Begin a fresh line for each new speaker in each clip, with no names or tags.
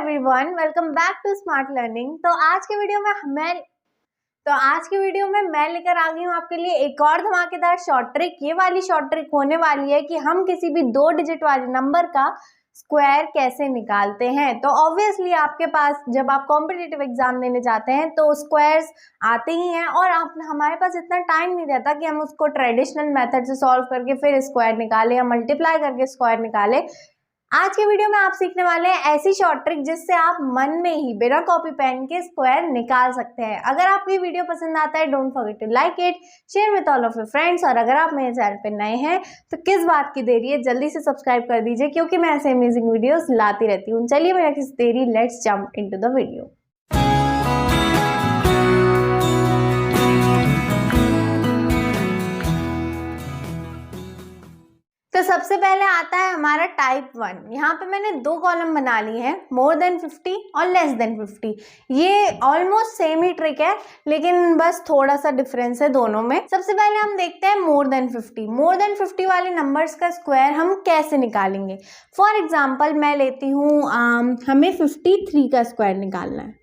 Everyone, welcome back to smart learning. तो आज के वीडियो में मैं लेकर आ गई हूँ आपके लिए एक और धमाकेदार शॉर्ट ट्रिक। ये वाली शॉर्ट ट्रिक होने वाली है कि हम किसी भी 2 डिजिट वाले नंबर का स्क्वायर कैसे निकालते हैं। तो ऑब्वियसली आपके पास जब आप कॉम्पिटिटिव एग्जाम देने जाते हैं तो स्क्वायर्स आते ही हैं और हमारे पास इतना टाइम नहीं रहता कि हम उसको ट्रेडिशनल मेथड से सॉल्व करके फिर स्क्वायर निकालें या मल्टीप्लाई करके स्क्वायर निकालें। आज के वीडियो में आप सीखने वाले हैं ऐसी शॉर्ट ट्रिक जिससे आप मन में ही बिना कॉपी पेन के स्क्वायर निकाल सकते हैं। अगर आपको ये वीडियो पसंद आता है, don't forget to like it, share with all of your friends. और अगर आप मेरे चैनल पे नए हैं तो किस बात की देरी है, जल्दी से सब्सक्राइब कर दीजिए क्योंकि मैं ऐसे अमेजिंग वीडियोस लाती रहती हूँ। चलिए बिना किसी देरी let's jump into the video. तो सबसे पहले आता है हमारा टाइप 1। यहाँ पे मैंने 2 कॉलम बना ली हैं, मोर देन 50 और लेस देन 50। ये ऑलमोस्ट सेम ही ट्रिक है लेकिन बस थोड़ा सा डिफरेंस है दोनों में। सबसे पहले हम देखते हैं मोर देन 50। मोर देन 50 वाले नंबर्स का स्क्वायर हम कैसे निकालेंगे। फॉर एग्जाम्पल मैं लेती हूँ हमें 53 का स्क्वायर निकालना है,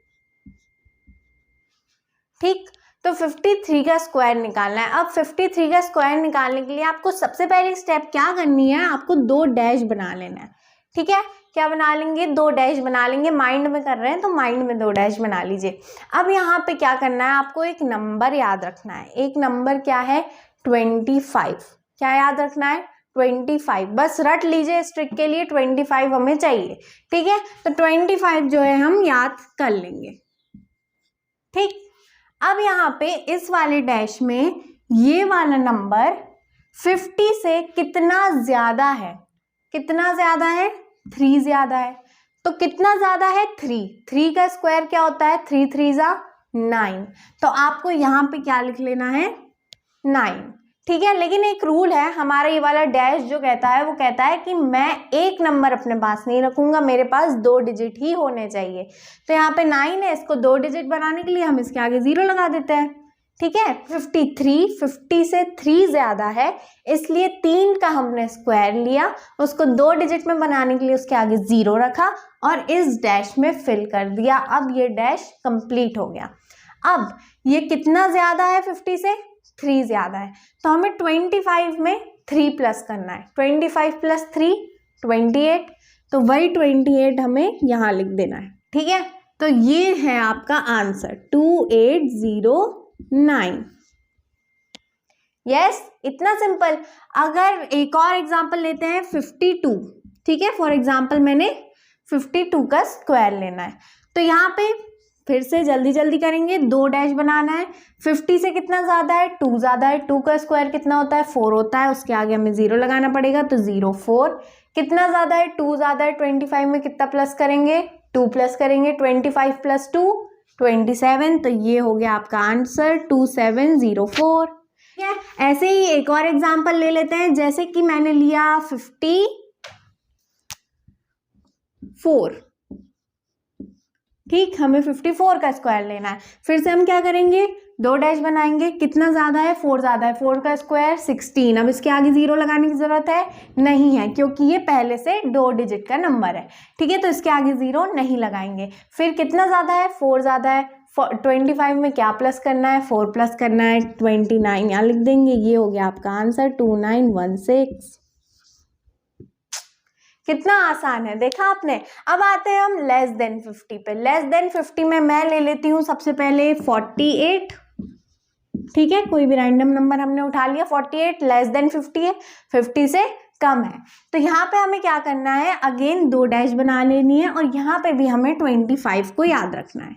ठीक। तो 53 का स्क्वायर निकालना है। अब 53 का स्क्वायर निकालने के लिए आपको सबसे पहले स्टेप क्या करनी है, आपको 2 डैश बना लेना है, ठीक है। क्या बना लेंगे, 2 डैश बना लेंगे। माइंड में कर रहे हैं तो माइंड में 2 डैश बना लीजिए। अब यहाँ पे क्या करना है, आपको एक नंबर याद रखना है। एक नंबर क्या है, 25। क्या याद रखना है, 25। बस रट लीजिए, इस ट्रिक के लिए 25 हमें चाहिए, ठीक है। तो 25 जो है हम याद कर लेंगे, ठीक। अब यहाँ पे इस वाले डैश में ये वाला नंबर 50 से कितना ज्यादा है, कितना ज्यादा है, 3 ज्यादा है। तो कितना ज्यादा है, 3 का स्क्वायर क्या होता है, 3 3 जा 9। तो आपको यहाँ पे क्या लिख लेना है, 9, ठीक है। लेकिन एक रूल है, हमारा ये वाला डैश जो कहता है वो कहता है कि मैं एक नंबर अपने पास नहीं रखूंगा, मेरे पास 2 डिजिट ही होने चाहिए। तो यहाँ पे 9 है, इसको 2 डिजिट बनाने के लिए हम इसके आगे 0 लगा देते हैं, ठीक है। 53 50 से 3 ज्यादा है इसलिए 3 का हमने स्क्वायर लिया, उसको 2 डिजिट में बनाने के लिए उसके आगे 0 रखा और इस डैश में फिल कर दिया। अब ये डैश कंप्लीट हो गया। अब ये कितना ज्यादा है, 50 से 3 ज्यादा है, तो हमें 25 में 3 प्लस करना है। 25 प्लस 3 28, तो वही 28 हमें यहाँ लिख देना है, ठीक है। तो ये है आपका आंसर 2809। यस, इतना सिंपल। अगर एक और एग्जांपल लेते हैं 52, ठीक है। फॉर एग्जांपल मैंने 52 का स्क्वायर लेना है, तो यहाँ पे फिर से जल्दी जल्दी करेंगे, 2 डैश बनाना है। 50 से कितना ज्यादा है, 2 ज्यादा है। 2 का स्क्वायर कितना होता है, 4 होता है, उसके आगे हमें 0 लगाना पड़ेगा, तो 0 4। कितना ज्यादा है, 2 ज्यादा है। 25 में कितना प्लस करेंगे, 2 प्लस करेंगे। 25 प्लस 2 27। तो ये हो गया आपका आंसर 2704, ठीक है। ऐसे ही एक और एग्जाम्पल ले लेते हैं, जैसे कि मैंने लिया 54, ठीक। हमें 54 का स्क्वायर लेना है। फिर से हम क्या करेंगे, 2 डैश बनाएंगे। कितना ज्यादा है, 4 ज्यादा है। 4 का स्क्वायर 16। अब इसके आगे 0 लगाने की जरूरत है नहीं है क्योंकि ये पहले से 2 डिजिट का नंबर है, ठीक है। तो इसके आगे 0 नहीं लगाएंगे। फिर कितना ज्यादा है, 4 ज्यादा है। 25 में क्या प्लस करना है, 4 प्लस करना है, 29 यहाँ लिख देंगे। ये हो गया आपका आंसर 2916। कितना आसान है, देखा आपने। अब आते हैं हम लेस देन 50 पे। लेस देन 50 में मैं ले लेती हूँ सबसे पहले 48, ठीक है। कोई भी रैंडम नंबर हमने उठा लिया। 48 लेस देन 50 है, 50 से कम है। तो यहाँ पे हमें क्या करना है, अगेन 2 डैश बना लेनी है और यहाँ पे भी हमें 25 को याद रखना है,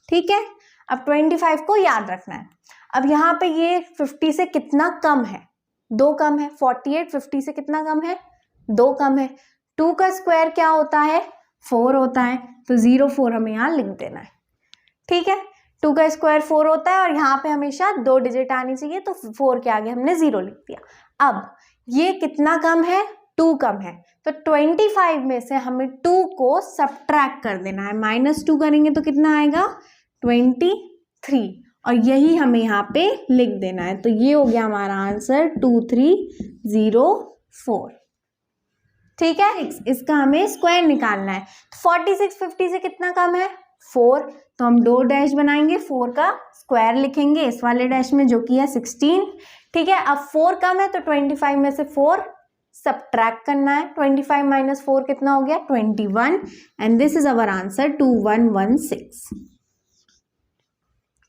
ठीक है। अब 25 को याद रखना है। अब यहाँ पे ये 50 से कितना कम है, 2 कम है। 48 50 से कितना कम है, 2 कम है। 2 का स्क्वायर क्या होता है, 4 होता है, तो 04 हमें यहाँ लिख देना है, ठीक है। 2 का स्क्वायर 4 होता है और यहाँ पे हमेशा 2 डिजिट आनी चाहिए, तो 4 के आगे हमने 0 लिख दिया। अब ये कितना कम है, 2 कम है, तो 25 में से हमें 2 को सब्ट्रैक्ट कर देना है। -2 करेंगे तो कितना आएगा, 23, और यही हमें यहाँ पे लिख देना है। तो ये हो गया हमारा आंसर 2304। ठीक है, इसका हमें स्क्वायर निकालना है। 46 50 से कितना कम है 4, तो हम 2 डैश बनाएंगे, 4 का स्क्वायर लिखेंगे इस वाले डैश में जो कि है 16। ठीक है, अब 4 कम है तो 25 में से 4 सब्ट्रैक्ट करना है। 25 माइनस 4 कितना हो गया 21, and this is our answer 2116।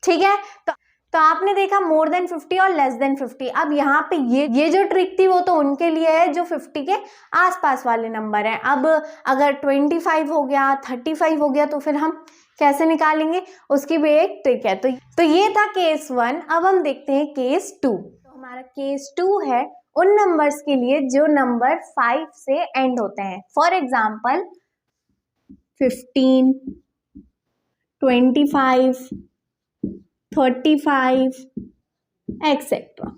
ठीक है, तो आपने देखा मोर देन 50 और लेस देन 50। अब यहाँ पे ये जो ट्रिक थी वो तो उनके लिए है जो 50 के आसपास वाले नंबर हैं। अब अगर 25 हो गया, 35 हो गया, तो फिर हम कैसे निकालेंगे, उसकी भी एक ट्रिक है। तो ये था केस 1। अब हम देखते हैं केस 2। तो हमारा केस 2 है उन नंबर्स के लिए जो नंबर 5 से एंड होते हैं। For example 15, 25, 35 etcetera.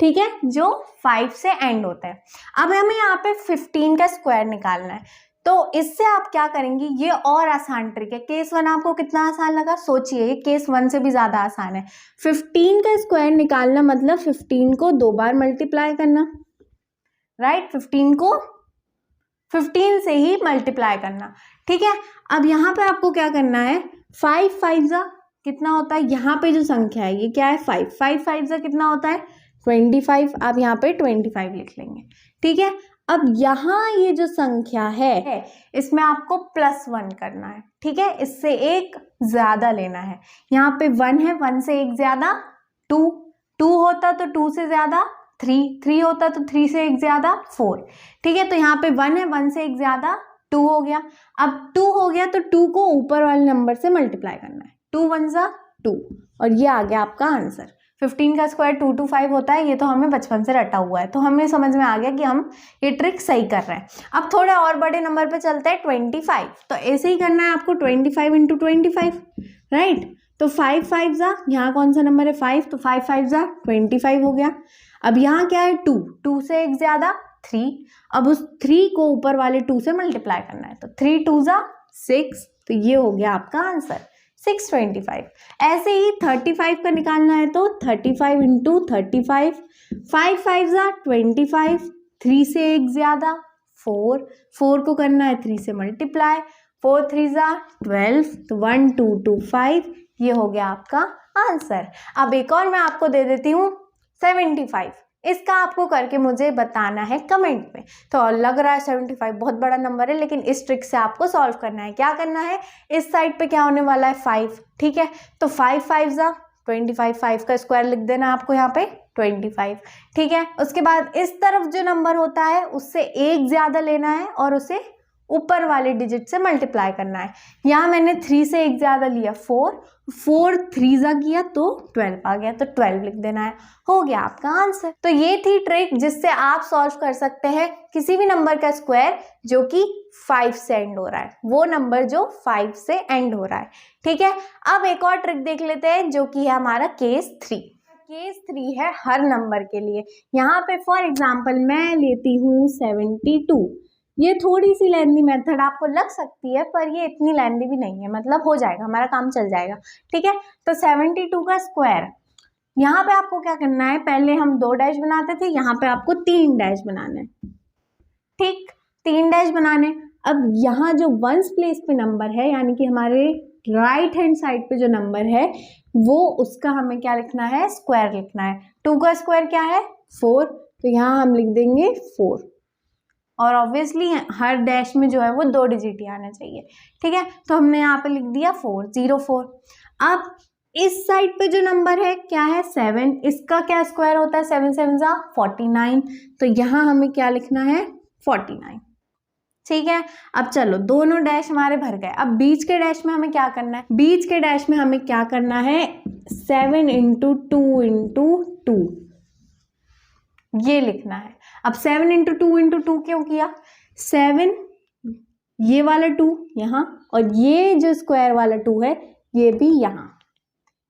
ठीक है, जो 5 से एंड होता है। अब हमें यहाँ पे 15 का स्क्वायर निकालना है, तो इससे आप क्या करेंगे, ये और आसान ट्रिक है। केस 1 आपको कितना आसान लगा, सोचिए, केस 1 से भी ज़्यादा आसान है। 15 का स्क्वायर निकालना मतलब 15 को 2 बार मल्टीप्लाई करना, राइट। 15 को 15 से ही मल्टीप्लाई करना। ठीक है, अब यहाँ पे आपको क्या करना है, 5 5 जा कितना होता है, यहाँ पे जो संख्या है ये क्या है 5, 5 5 जा कितना होता है 25। आप यहाँ पे 25 लिख लेंगे। ठीक है, अब यहाँ ये जो संख्या है इसमें आपको +1 करना है। ठीक है, इससे एक ज्यादा लेना है। यहाँ पे 1 है, 1 से एक ज्यादा 2, 2 होता तो 2 से ज्यादा 3, 3 होता तो 3 से एक ज्यादा 4। ठीक है, तो यहाँ पे 1 है, 1 से एक ज्यादा 2 हो गया। अब 2 हो गया तो 2 को ऊपर वाले नंबर से मल्टीप्लाई करना है। 2 1 जा 2, और ये आ गया आपका आंसर। 15 का स्क्वायर 225 होता है, ये तो हमें बचपन से रटा हुआ है, तो हमें समझ में आ गया कि हम ये ट्रिक सही कर रहे हैं। अब थोड़े और बड़े नंबर पे चलते हैं 25। तो ऐसे ही करना है आपको 25 × 25, राइट। तो 5 5 जा, यहाँ कौन सा नंबर है 5, तो 5 5 जा 25 हो गया। अब यहाँ क्या है 2, 2 से एक ज्यादा 3। अब उस 3 को ऊपर वाले 2 से मल्टीप्लाई करना है, तो 3 2 जा 6, तो ये हो गया आपका आंसर 625। ऐसे ही 35 का निकालना है तो 35 × 35, 5 5 जा 25, 3 से एक ज्यादा 4, 4 को करना है 3 से मल्टीप्लाई, 4 3 जा 12, तो 1 2 2 5, ये हो गया आपका आंसर। अब एक और मैं आपको दे देती हूँ 75। इसका आपको करके मुझे बताना है कमेंट में। तो लग रहा है 75 बहुत बड़ा नंबर है, लेकिन इस ट्रिक से आपको सॉल्व करना है। क्या करना है, इस साइड पे क्या होने वाला है 5। ठीक है, तो 5 5 जा 25, 5 का स्क्वायर लिख देना आपको यहाँ पे 25। ठीक है, उसके बाद इस तरफ जो नंबर होता है उससे एक ज्यादा लेना है और उसे ऊपर वाले डिजिट से मल्टीप्लाई करना है। यहाँ मैंने 3 से एक ज्यादा लिया 4, 4 3 जा किया तो 12 आ गया, तो 12 लिख देना है, हो गया आपका आंसर। तो ये थी ट्रिक जिससे आप सॉल्व कर सकते हैं किसी भी नंबर का स्क्वायर जो कि 5 से एंड हो रहा है, वो नंबर जो 5 से एंड हो रहा है। ठीक है, अब एक और ट्रिक देख लेते हैं जो कि है हमारा केस 3। केस 3 है हर नंबर के लिए। यहाँ पे फॉर एग्जाम्पल मैं लेती हूँ 72। ये थोड़ी सी लेंदी मेथड आपको लग सकती है, पर ये इतनी लेंदी भी नहीं है, मतलब हो जाएगा, हमारा काम चल जाएगा। ठीक है, तो 72 का स्क्वायर, यहाँ पे आपको क्या करना है, पहले हम 2 डैश बनाते थे, यहाँ पे आपको 3 डैश बनाने। ठीक, 3 डैश बनाने। अब यहाँ जो वंस प्लेस पे नंबर है, यानी कि हमारे राइट हैंड साइड पे जो नंबर है वो, उसका हमें क्या लिखना है, स्क्वायर लिखना है। 2 का स्क्वायर क्या है 4, तो यहाँ हम लिख देंगे 4, और ऑब्वियसली हर डैश में जो है वो 2 डिजिट ही आना चाहिए। ठीक है, तो हमने यहाँ पे लिख दिया 404। अब इस साइड पे जो नंबर है क्या है 7, इसका क्या स्क्वायर होता है 7 7 जा 49, तो यहाँ हमें क्या लिखना है 49। ठीक है, अब चलो दोनों डैश हमारे भर गए। अब बीच के डैश में हमें क्या करना है, बीच के डैश में हमें क्या करना है 7 × 2 × 2 ये लिखना है। अब 7 × 2 × 2 क्यों किया, 7 ये वाला 2 यहाँ, और ये जो स्क्वायर वाला 2 है ये भी यहाँ।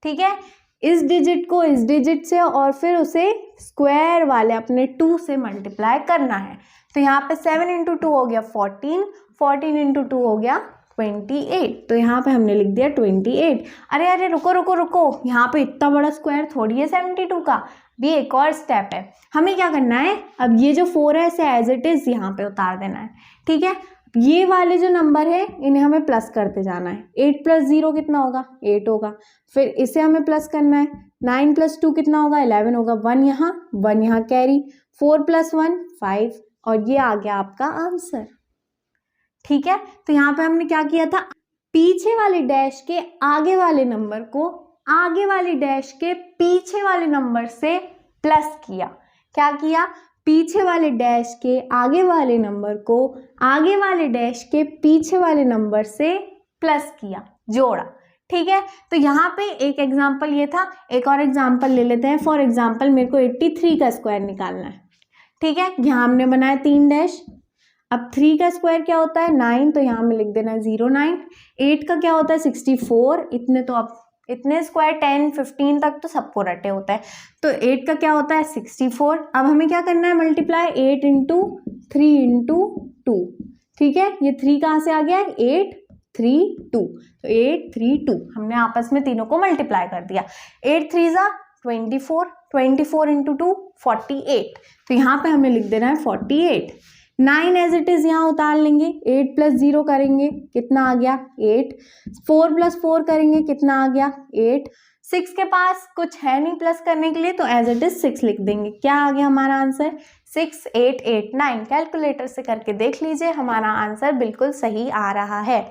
ठीक है, इस डिजिट को इस डिजिट से और फिर उसे स्क्वायर वाले अपने 2 से मल्टीप्लाई करना है। तो यहाँ पे 7 × 2 हो गया 14, 14 × 2 हो गया 28, तो यहाँ पे हमने लिख दिया 28। अरे अरे रुको रुको रुको, यहाँ पे इतना बड़ा स्क्वायर थोड़ी है 72 का। भी एक और स्टेप है। हमें क्या करना है, अब ये जो 4 है इसे एज इट इज़ यहाँ पे उतार देना है, ठीक है। ये वाले जो नंबर है इन्हें हमें प्लस करते जाना है। 8 + 0 कितना होगा, 8 होगा। फिर इसे हमें प्लस करना है। 9 + 2 कितना होगा, 11 होगा। 1 यहाँ कैरी, 4 + 1 5, और ये आ गया आपका आंसर, ठीक है। तो यहाँ पे हमने क्या किया था, पीछे वाले डैश के आगे वाले नंबर को आगे वाले डैश के पीछे वाले नंबर से प्लस किया। क्या किया, पीछे वाले डैश के आगे वाले नंबर को आगे वाले डैश के पीछे वाले नंबर से प्लस किया, जोड़ा, ठीक है। तो यहाँ पे एक एग्जाम्पल ये था, एक और एग्जाम्पल ले लेते हैं। फॉर एग्जाम्पल मेरे को 83 का स्क्वायर निकालना है, ठीक है। यहाँ हमने बनाया 3 डैश। अब 3 का स्क्वायर क्या होता है, 9, तो यहाँ में लिख देना है 09। 8 का क्या होता है, 64। इतने तो अब इतने स्क्वायर 10 15 तक तो सबको रटे होता है। तो 8 का क्या होता है, 64। अब हमें क्या करना है, मल्टीप्लाई 8 × 3 × 2, ठीक है। ये 3 कहाँ से आ गया, 8 3 2, तो 8 3 2 हमने आपस में तीनों को मल्टीप्लाई कर दिया। 8 3 24, 24 × 2 48, तो यहाँ पे हमें लिख देना है 48। 9 एज इट इज़ यहाँ उतार लेंगे। 8 + 0 करेंगे, कितना आ गया, 8। 4 + 4 करेंगे, कितना आ गया, 8। 6 के पास कुछ है नहीं प्लस करने के लिए, तो एज इट इज़ 6 लिख देंगे। क्या आ गया हमारा आंसर, 6 8 8 9। कैलकुलेटर से करके देख लीजिए, हमारा आंसर बिल्कुल सही आ रहा है।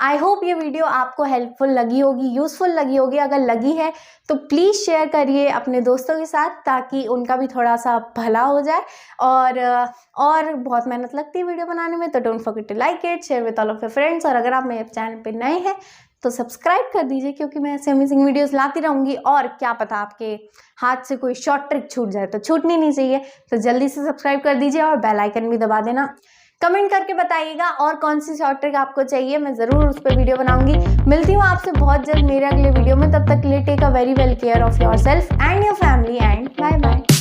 आई होप ये वीडियो आपको हेल्पफुल लगी होगी, यूज़फुल लगी होगी। अगर लगी है तो प्लीज़ शेयर करिए अपने दोस्तों के साथ, ताकि उनका भी थोड़ा सा भला हो जाए। और बहुत मेहनत लगती है वीडियो बनाने में, तो don't forget to like it, share with all of your friends. और अगर आप मेरे चैनल पे नए हैं तो सब्सक्राइब कर दीजिए, क्योंकि मैं ऐसे अमेजिंग वीडियोस लाती रहूँगी। और क्या पता आपके हाथ से कोई शॉर्ट ट्रिक छूट जाए, तो छूटनी नहीं चाहिए, तो जल्दी से सब्सक्राइब कर दीजिए और बेल आइकन भी दबा देना। कमेंट करके बताइएगा और कौन सी शॉर्ट ट्रिक आपको चाहिए, मैं ज़रूर उस पर वीडियो बनाऊंगी। मिलती हूँ आपसे बहुत जल्द मेरे अगले वीडियो में, तब तक के लिए take a very well care of your self and your family, and bye bye.